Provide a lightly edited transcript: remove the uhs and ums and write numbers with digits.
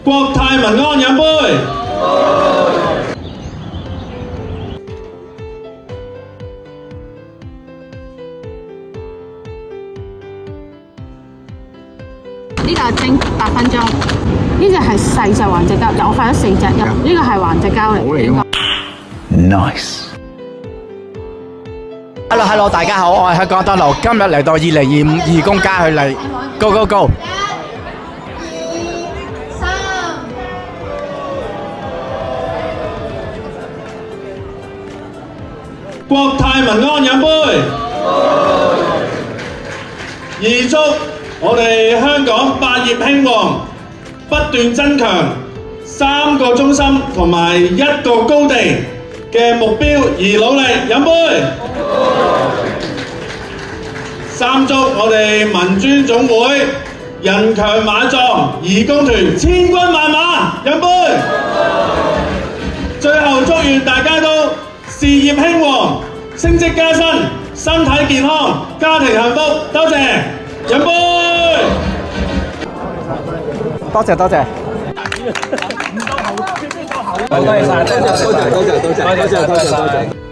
國泰民安飲杯。呢個係蒸8分鐘，呢隻係細隻環隻膠，我發咗4隻入，呢個係環隻膠嚟嘅。Nice。Hello，大家好，我係香港德路，今日嚟到2025義工家去嚟 ，Go Go Go！ 國泰民安飲杯，預祝我哋香港百業興旺，不斷增強3個中心同埋1個高地嘅目標而努力飲杯。3祝我哋民專總會人強馬壯，義工團千軍萬馬飲杯。最後祝願大家都事業興旺，升職加薪，身體健康，家庭幸福。多謝，飲杯！多謝。多謝晒，多謝。